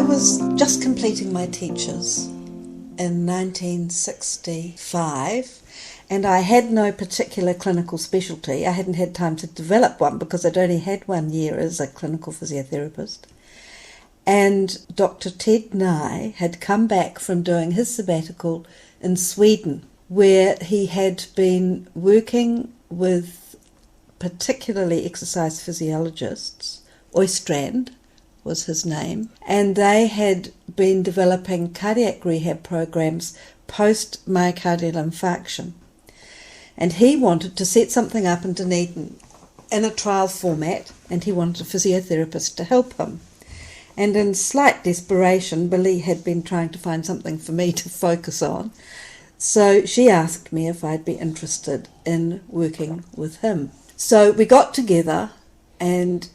was just completing my teachers in 1965, and I had no particular clinical specialty. I hadn't had time to develop one because I'd only had 1 year as a clinical physiotherapist. And Dr. Ted Nye had come back from doing his sabbatical in Sweden, where he had been working with particularly exercise physiologists. Oistrand was his name, and they had been developing cardiac rehab programs post myocardial infarction. And he wanted to set something up in Dunedin in a trial format, and he wanted a physiotherapist to help him. And in slight desperation, Billy had been trying to find something for me to focus on, so she asked me if I'd be interested in working with him. So we got together, and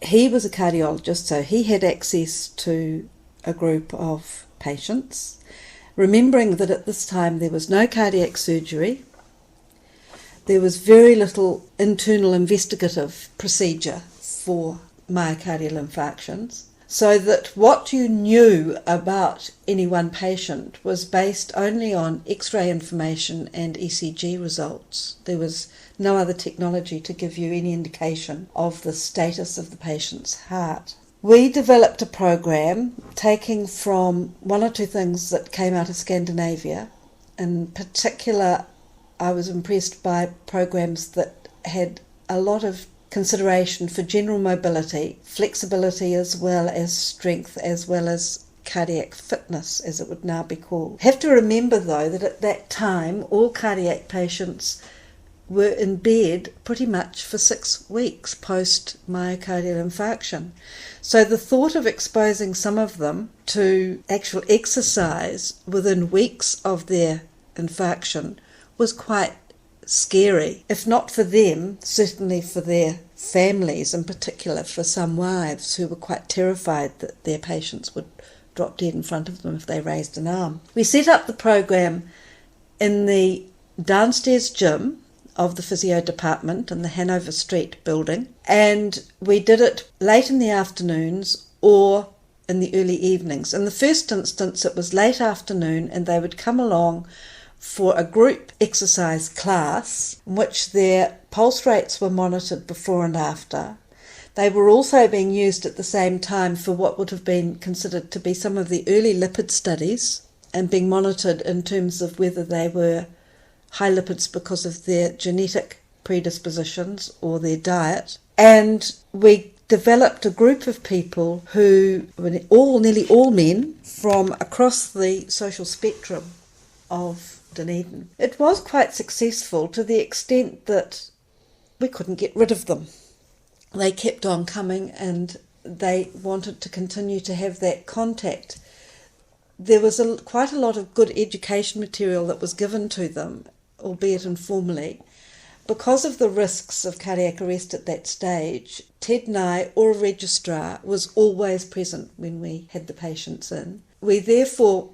he was a cardiologist, so he had access to a group of patients, remembering that at this time there was no cardiac surgery, there was very little internal investigative procedure for myocardial infarctions, so that what you knew about any one patient was based only on X-ray information and ECG results. There was no other technology to give you any indication of the status of the patient's heart. We developed a program taking from one or two things that came out of Scandinavia. In particular, I was impressed by programs that had a lot of consideration for general mobility, flexibility as well as strength, as well as cardiac fitness, as it would now be called. Have to remember, though, that at that time all cardiac patients were in bed pretty much for 6 weeks post myocardial infarction. So the thought of exposing some of them to actual exercise within weeks of their infarction was quite scary, if not for them, certainly for their families, in particular for some wives who were quite terrified that their patients would drop dead in front of them if they raised an arm. We set up the program in the downstairs gym of the physio department in the Hanover Street building, and we did it late in the afternoons or in the early evenings. In the first instance it was late afternoon, and they would come along for a group exercise class in which their pulse rates were monitored before and after. They were also being used at the same time for what would have been considered to be some of the early lipid studies, and being monitored in terms of whether they were high lipids because of their genetic predispositions or their diet. And we developed a group of people who were nearly all men from across the social spectrum of Dunedin. It was quite successful to the extent that we couldn't get rid of them. They kept on coming, and they wanted to continue to have that contact. There was quite a lot of good education material that was given to them, albeit informally. Because of the risks of cardiac arrest at that stage, Ted Nye or a registrar was always present when we had the patients in. We therefore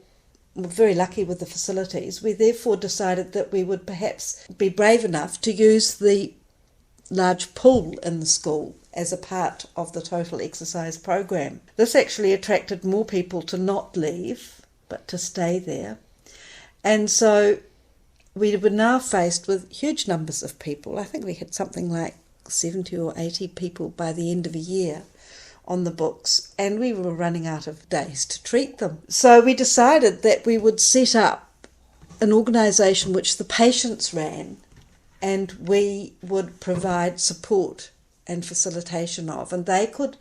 were very lucky with the facilities. We therefore decided that we would perhaps be brave enough to use the large pool in the school as a part of the total exercise program. This actually attracted more people to not leave, but to stay there. And so we were now faced with huge numbers of people. I think we had something like 70 or 80 people by the end of a year on the books, and we were running out of days to treat them. So we decided that we would set up an organisation which the patients ran, and we would provide support and facilitation of, and they could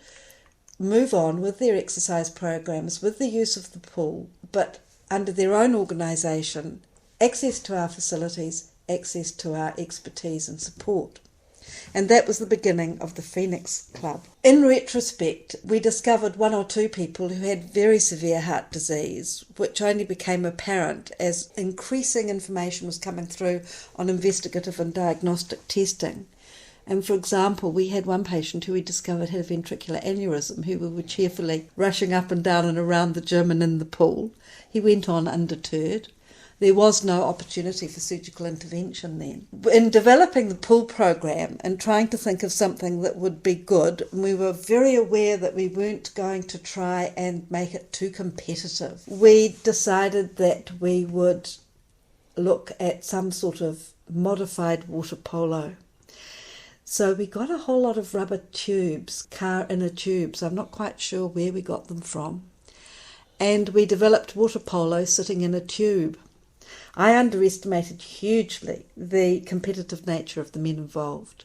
move on with their exercise programs with the use of the pool, but under their own organisation, access to our facilities, access to our expertise and support. And that was the beginning of the Phoenix Club. In retrospect, we discovered one or two people who had very severe heart disease, which only became apparent as increasing information was coming through on investigative and diagnostic testing. And for example, we had one patient who we discovered had a ventricular aneurysm, who we were cheerfully rushing up and down and around the gym and in the pool. He went on undeterred. there was no opportunity for surgical intervention then. In developing the pool program and trying to think of something that would be good, we were very aware that we weren't going to try and make it too competitive. We decided that we would look at some sort of modified water polo. So we got a whole lot of rubber tubes, car inner tubes. I'm not quite sure where we got them from. And we developed water polo sitting in a tube. I underestimated hugely the competitive nature of the men involved.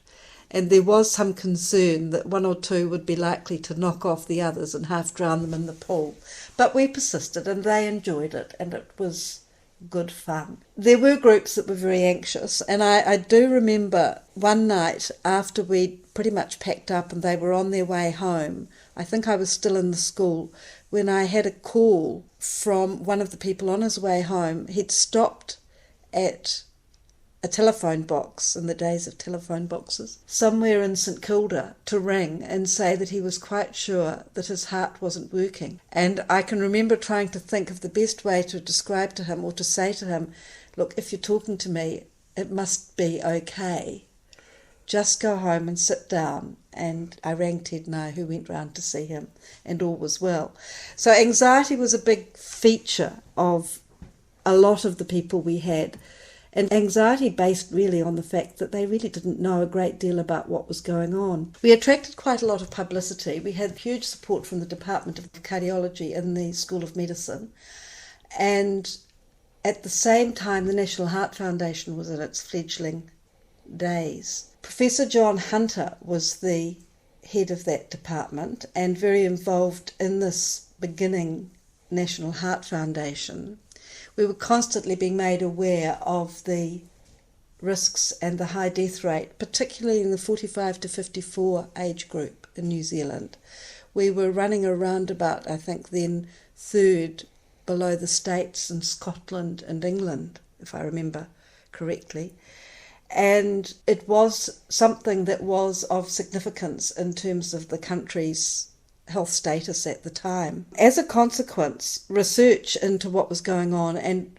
And there was some concern that one or two would be likely to knock off the others and half drown them in the pool. But we persisted and they enjoyed it, and it was good fun. There were groups that were very anxious, and I do remember one night after we'd pretty much packed up and they were on their way home, I think I was still in the school, when I had a call from one of the people on his way home. He'd stopped at a telephone box, in the days of telephone boxes, somewhere in St Kilda, to ring and say that he was quite sure that his heart wasn't working. And I can remember trying to think of the best way to describe to him or to say to him, look, if you're talking to me, it must be okay. Just go home and sit down. And I rang Ted Nye, who went round to see him, and all was well. So anxiety was a big feature of a lot of the people we had. And anxiety based really on the fact that they really didn't know a great deal about what was going on. We attracted quite a lot of publicity. We had huge support from the Department of Cardiology in the School of Medicine. And at the same time, the National Heart Foundation was in its fledgling days. Professor John Hunter was the head of that department and very involved in this beginning National Heart Foundation. We were constantly being made aware of the risks and the high death rate, particularly in the 45 to 54 age group in New Zealand. We were running around about, I think then, third below the States and Scotland and England, if I remember correctly. And it was something that was of significance in terms of the country's health status at the time. As a consequence, research into what was going on and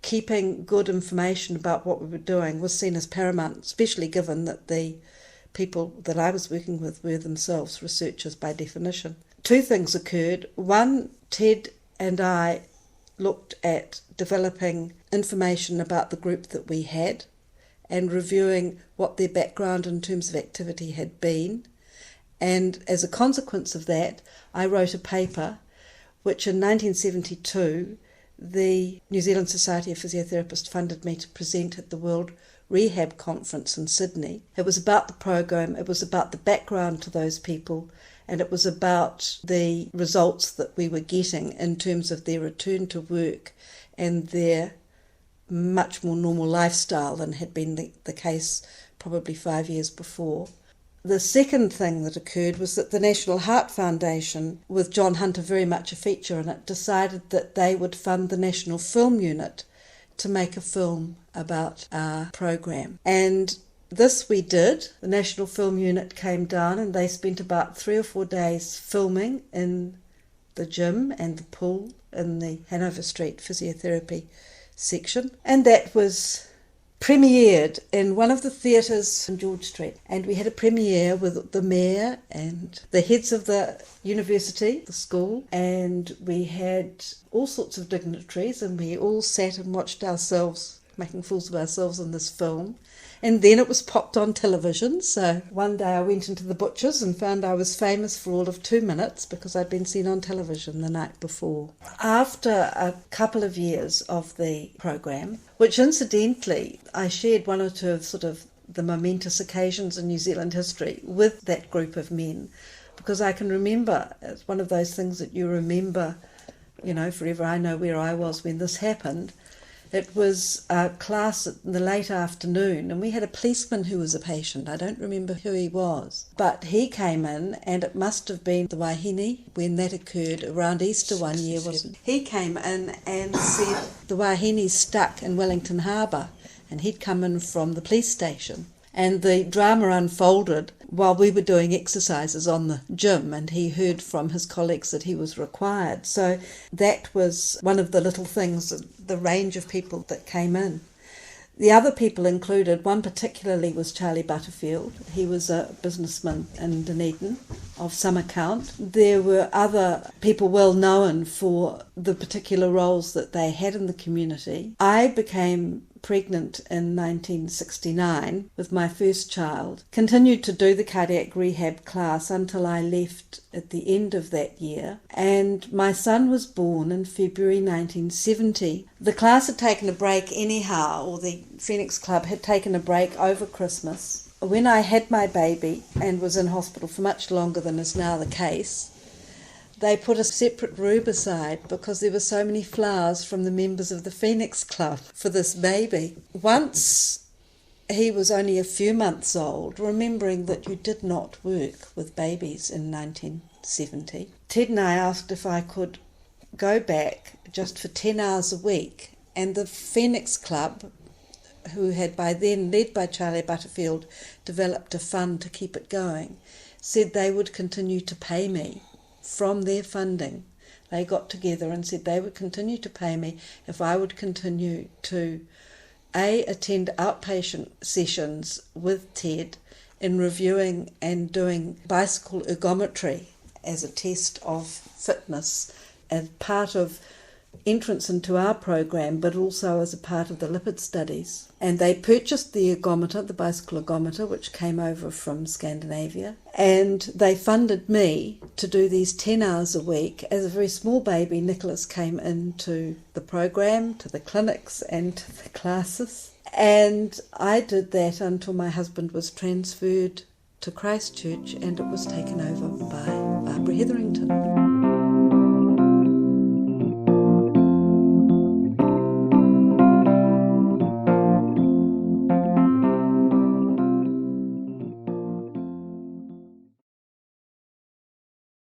keeping good information about what we were doing was seen as paramount, especially given that the people that I was working with were themselves researchers by definition. Two things occurred. One, Ted and I looked at developing information about the group that we had and reviewing what their background in terms of activity had been. And as a consequence of that, I wrote a paper which in 1972 the New Zealand Society of Physiotherapists funded me to present at the World Rehab Conference in Sydney. It was about the program, it was about the background to those people, and it was about the results that we were getting in terms of their return to work and their much more normal lifestyle than had been the case probably 5 years before. The second thing that occurred was that the National Heart Foundation, with John Hunter very much a feature in it, decided that they would fund the National Film Unit to make a film about our program. And this we did. The National Film Unit came down and they spent about 3 or 4 days filming in the gym and the pool in the Hanover Street Physiotherapy section, and that was premiered in one of the theatres in George Street. And we had a premiere with the mayor and the heads of the university, the school, and we had all sorts of dignitaries, and we all sat and watched ourselves making fools of ourselves in this film. And then it was popped on television. So one day I went into the butcher's and found I was famous for all of 2 minutes because I'd been seen on television the night before. After a couple of years of the program, which incidentally I shared one or two of sort of the momentous occasions in New Zealand history with that group of men, because I can remember, it's one of those things that you remember, you know, forever. I know where I was when this happened. It was a class in the late afternoon, and we had a policeman who was a patient. I don't remember who he was, but he came in, and it must have been the Wahine when that occurred around Easter one year, wasn't it? He came in and said the Wahine's stuck in Wellington Harbour, and he'd come in from the police station. And the drama unfolded while we were doing exercises on the gym, and he heard from his colleagues that he was required. So that was one of the little things, the range of people that came in. The other people included, one particularly was Charlie Butterfield. He was a businessman in Dunedin of some account. There were other people well known for the particular roles that they had in the community. I became pregnant in 1969 with my first child, continued to do the cardiac rehab class until I left at the end of that year, and my son was born in February 1970. The class had taken a break anyhow, or the Phoenix Club had taken a break over Christmas. When I had my baby and was in hospital for much longer than is now the case, they put a separate room aside because there were so many flowers from the members of the Phoenix Club for this baby. Once he was only a few months old, remembering that you did not work with babies in 1970, Ted and I asked if I could go back just for 10 hours a week, and the Phoenix Club, who had by then, led by Charlie Butterfield, developed a fund to keep it going, said they would continue to pay me from their funding. They got together and said they would continue to pay me if I would continue to attend outpatient sessions with Ted in reviewing and doing bicycle ergometry as a test of fitness as part of entrance into our program, but also as a part of the lipid studies. And they purchased the ergometer, the bicycle ergometer, which came over from Scandinavia, and they funded me to do these 10 hours a week. As a very small baby, Nicholas came into the program, to the clinics and to the classes, and I did that until my husband was transferred to Christchurch and it was taken over by Barbara Hetherington.